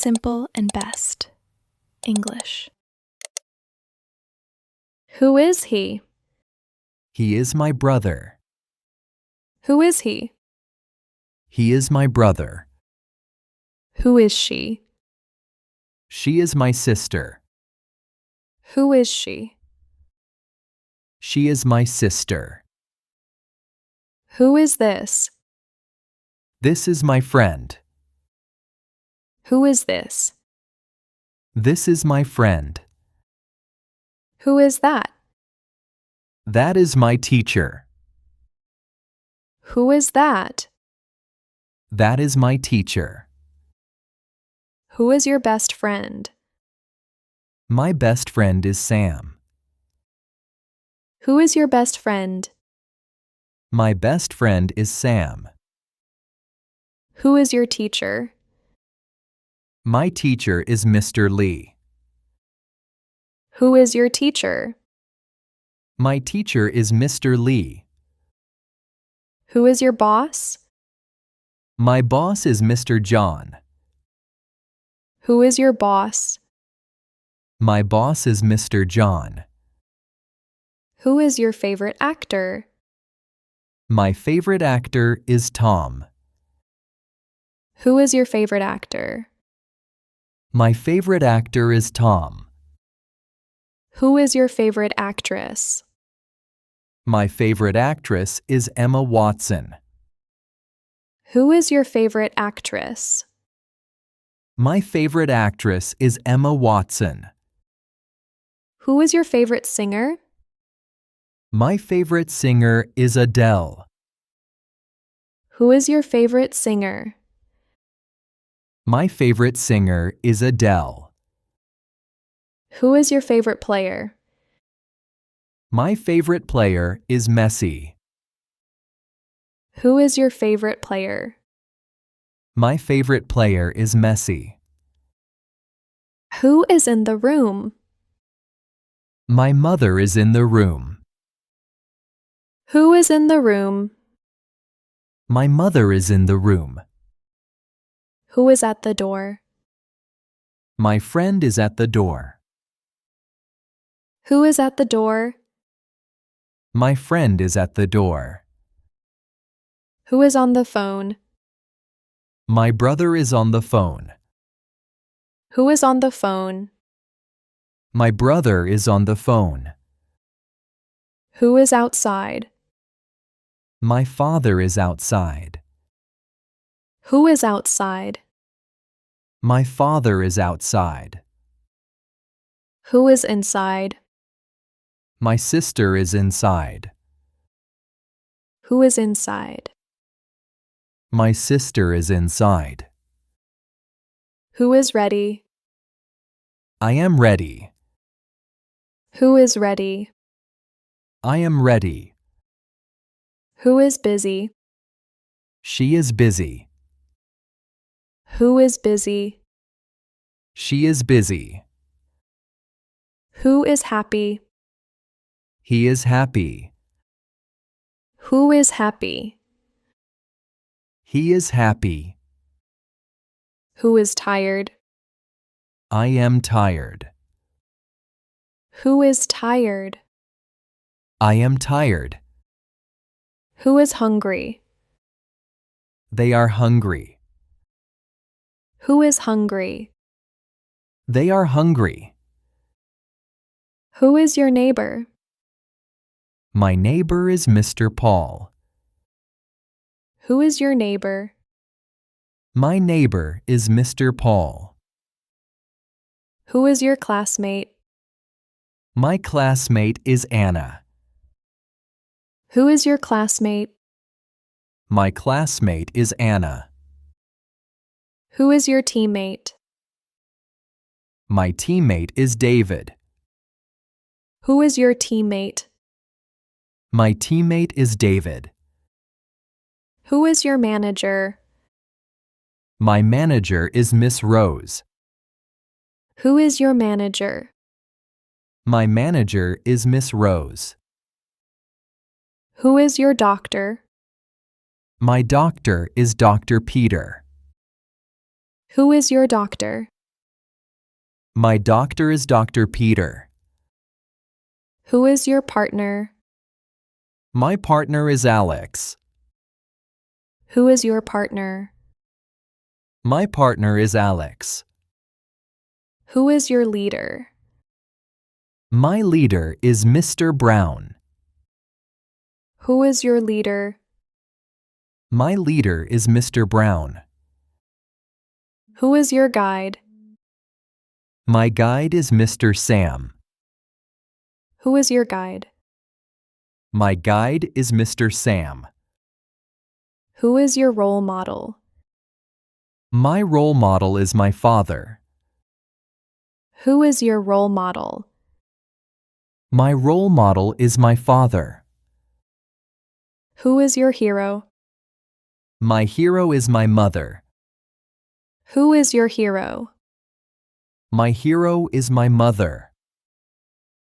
simple and best. English. Who is he? He is my brother. Who is he? He is my brother. Who is she? She is my sister. Who is she? She is my sister. Who is this? This is my friend. Who is this? This is my friend. Who is that? That is my teacher. Who is that? That is my teacher. Who is your best friend? My best friend is Sam. Who is your best friend? My best friend is Sam. Who is your teacher? My teacher is Mr. Lee. Who is your teacher? My teacher is Mr. Lee. Who is your boss? My boss is Mr. John. Who is your boss? My boss is Mr. John. Who is your favorite actor? My favorite actor is Tom. Who is your favorite actor? My favorite actor is Tom. Who is your favorite actress? My favorite actress is Emma Watson. Who is your favorite actress? My favorite actress is Emma Watson. Who is your favorite singer? My favorite singer is Adele. Who is your favorite singer? My favorite singer is Adele. Who is your favorite player? My favorite player is Messi. Who is your favorite player? My favorite player is Messi. Who is in the room? My mother is in the room. Who is in the room? My mother is in the room. Who is at the door? My friend is at the door. Who is at the door? My friend is at the door. Who is on the phone? My brother is on the phone. Who is on the phone? My brother is on the phone. Who is outside? My father is outside. Who is outside? My father is outside. Who is inside? My sister is inside. Who is inside? My sister is inside. Who is ready? I am ready. Who is ready? I am ready. Who is busy? She is busy. Who is busy? She is busy. Who is happy? He is happy. Who is happy? He is happy. Who is tired? I am tired. Who is tired? I am tired. Who is hungry? They are hungry. Who is hungry? They are hungry. Who is your neighbor? My neighbor is Mr. Paul. Who is your neighbor? My neighbor is Mr. Paul. Who is your classmate? My classmate is Anna. Who is your classmate? My classmate is Anna. Who is your teammate? My teammate is David. Who is your teammate? My teammate is David. Who is your manager? My manager is Miss Rose. Who is your manager? My manager is Miss Rose. Who is your doctor? My doctor is Dr. Peter. Who is your doctor? My doctor is Dr. Peter. Who is your partner? My partner is Alex. Who is your partner? My partner is Alex. Who is your leader? My leader is Mr. Brown. Who is your leader? My leader is Mr. Brown. Who is your guide? My guide is Mr. Sam. Who is your guide? My guide is Mr. Sam. Who is your role model? My role model is my father. Who is your role model? My role model is my father. Who is your hero? My hero is my mother. Who is your hero? My hero is my mother.